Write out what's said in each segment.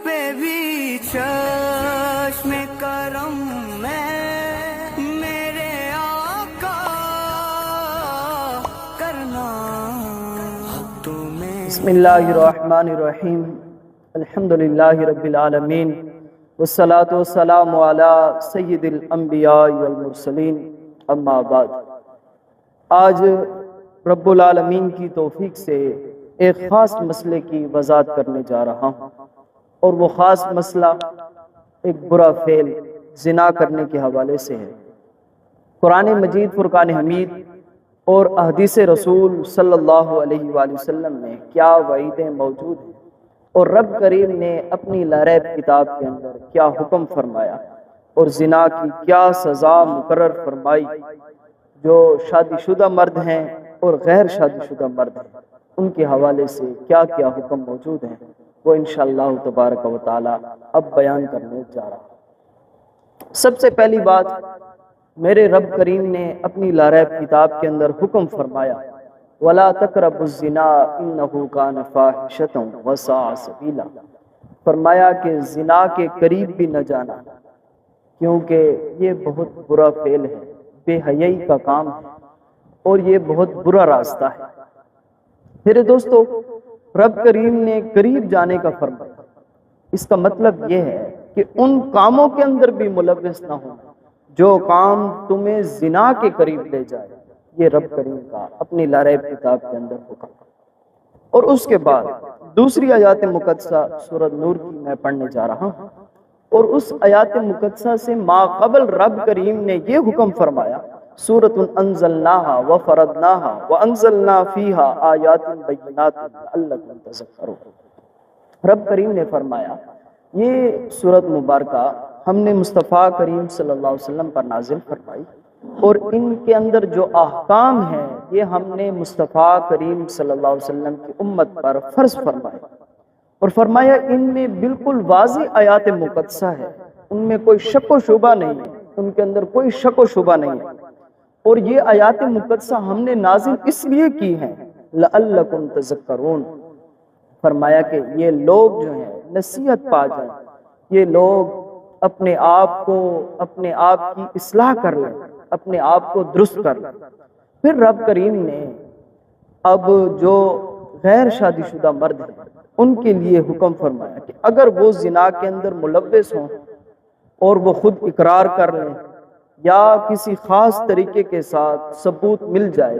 پہ بھی چشم کرم میں میرے آقا کرنا تمہیں۔ بسم اللہ الرحمن الرحیم، الحمد للہ رب العالمین، والصلاة والسلام علی سید الانبیاء والمرسلین، اما بعد۔ آج رب العالمین کی توفیق سے ایک خاص مسئلے کی وضاحت کرنے جا رہا ہوں، اور وہ خاص مسئلہ ایک برا فعل زنا کرنے کے حوالے سے ہے۔ قرآن مجید، فرقان حمید اور احادیث رسول صلی اللہ علیہ وآلہ وسلم میں کیا وعیدیں موجود ہیں، اور رب کریم نے اپنی لاریب کتاب کے اندر کیا حکم فرمایا، اور زنا کی کیا سزا مقرر فرمائی۔ جو شادی شدہ مرد ہیں اور غیر شادی شدہ مرد ہیں، ان کے حوالے سے کیا کیا حکم موجود ہیں، وہ انشاءاللہ تبارک و تعالی اب بیان کرنے جا رہا ہوں۔ سب سے پہلی بات، میرے رب کریم نے اپنی لاریب کتاب کے اندر حکم فرمایا، وَلَا تَقْرَبُوا الزِّنَا إِنَّهُ كَانَ فَاحِشَةً وَسَاءَ سَبِيلًا، فرمایا کہ زنا کے قریب بھی نہ جانا، کیونکہ یہ بہت برا فعل ہے، بے حیائی کا کام ہے، اور یہ بہت برا راستہ ہے۔ میرے دوستو، رب کریم نے قریب جانے کا فرمایا، اس کا مطلب یہ ہے کہ ان کاموں کے اندر بھی ملوث نہ ہو جو کام تمہیں زنا کے قریب لے جائے۔ یہ رب کریم کا اپنی لاریب کتاب کے اندر حکم۔ اور اس کے بعد دوسری آیات مقدسہ سورۃ نور کی میں پڑھنے جا رہا ہوں، اور اس آیات مقدسہ سے ما قبل رب کریم نے یہ حکم فرمایا، سورۃ انزلناہا وفرضناہا وانزلنا فیہا آیات بینات لعلکم تذکرون۔ رب کریم نے فرمایا، یہ سورۃ مبارکہ ہم نے مصطفیٰ کریم صلی اللہ علیہ وسلم پر نازل فرمائی، اور ان کے اندر جو احکام ہیں یہ ہم نے مصطفیٰ کریم صلی اللہ علیہ وسلم کی امت پر فرض فرمائے، اور فرمایا ان میں بالکل واضح آیات مقدسہ ہے، ان میں کوئی شک و شبہ نہیں ہے، ان کے اندر کوئی شک و شبہ نہیں ہے، اور یہ آیات مقدسہ ہم نے نازل اس لیے کی ہیں لعلکم تذکرون، فرمایا کہ یہ لوگ جو ہیں نصیحت پا جائیں، یہ لوگ اپنے آپ کی اصلاح کر لیں، اپنے آپ کو درست کر لیں۔ پھر رب کریم نے اب جو غیر شادی شدہ مرد ہیں ان کے لیے حکم فرمایا کہ اگر وہ زنا کے اندر ملوث ہوں اور وہ خود اقرار کر لیں، یا کسی خاص طریقے کے ساتھ ثبوت مل جائے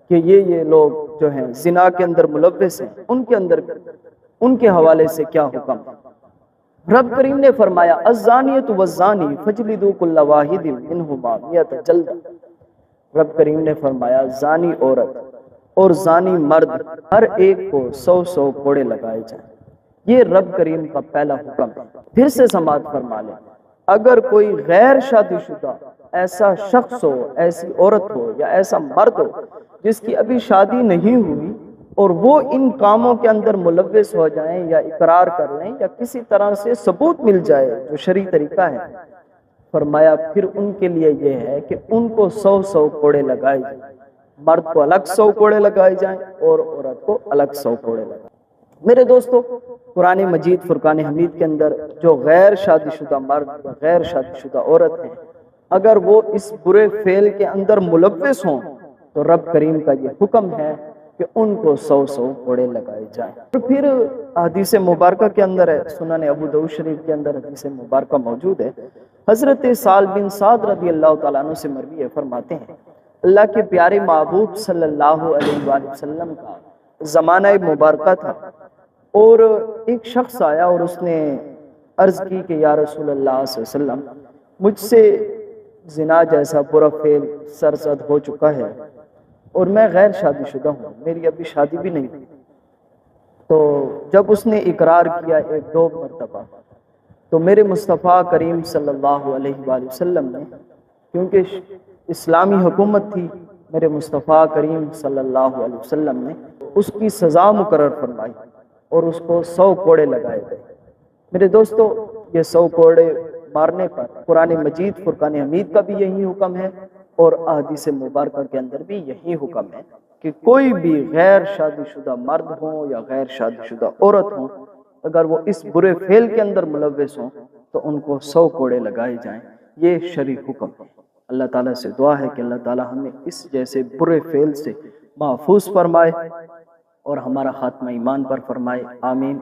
کہ یہ لوگ جو ہیں زنا کے اندر ملوث ہیں، ان کے حوالے سے کیا حکم ہے۔ رب کریم نے فرمایا، الزانیۃ والزانی فاجلدوا کل واحد منہما مئۃ جلدہ۔ رب کریم نے فرمایا، زانی عورت اور زانی مرد ہر ایک کو 100 کوڑے لگائے جائیں۔ یہ رب کریم کا پہلا حکم ہے۔ پھر سے سماعت فرما لیں، اگر کوئی غیر شادی شدہ ایسا شخص ہو، ایسی عورت ہو یا ایسا مرد ہو جس کی ابھی شادی نہیں ہوئی، اور وہ ان کاموں کے اندر ملوث ہو جائیں یا اقرار کر لیں یا کسی طرح سے ثبوت مل جائے جو شرعی طریقہ ہے، فرمایا پھر ان کے لیے یہ ہے کہ ان کو 100 کوڑے لگائے جائیں، مرد کو الگ 100 کوڑے لگائے جائیں اور عورت کو الگ 100 کوڑے لگائے۔ میرے دوستو، قرآن مجید فرقان حمید کے اندر جو غیر شادی شدہ مرد یا غیر شادی شدہ عورت ہیں، اگر وہ اس برے فعل کے اندر ملوث ہوں تو رب کریم کا یہ حکم ہے کہ ان کو 100 کوڑے لگائے جائیں۔ اور پھر حدیث مبارکہ کے اندر ہے، سنن ابو داؤد شریف کے اندر حدیث مبارکہ موجود ہے، حضرت سہل بن سعد رضی اللہ تعالیٰ عنہ سے مروی ہے، فرماتے ہیں اللہ کے پیارے محبوب صلی اللہ علیہ وآلہ وسلم کا زمانہ مبارکہ تھا، اور ایک شخص آیا اور اس نے عرض کی کہ یا رسول اللہ صلی اللہ علیہ وسلم، مجھ سے زنا جیسا برا فعل سرزد ہو چکا ہے، اور میں غیر شادی شدہ ہوں، میری ابھی شادی بھی نہیں ہوئی۔ تو جب اس نے اقرار کیا 1-2 مرتبہ، تو میرے مصطفیٰ کریم صلی اللہ علیہ وآلہ وسلم نے، کیونکہ اسلامی حکومت تھی، میرے مصطفیٰ کریم صلی اللہ علیہ وسلم نے اس کی سزا مقرر فرمائی اور اس کو 100 کوڑے لگائے گئے۔ میرے دوستو، یہ 100 کوڑے مارنے پر قرآن مجید فرقان حمید کا بھی یہی حکم ہے، اور احادیث مبارکہ کے اندر بھی یہی حکم ہے کہ کوئی بھی غیر شادی شدہ مرد ہو یا غیر شادی شدہ عورت ہو، اگر وہ اس برے فعل کے اندر ملوث ہوں تو ان کو 100 کوڑے لگائے جائیں۔ یہ شرعی حکم ہے۔ اللہ تعالیٰ سے دعا ہے کہ اللہ تعالیٰ ہمیں اس جیسے برے فعل سے محفوظ فرمائے اور ہمارا خاتمہ ایمان پر فرمائے، آمین۔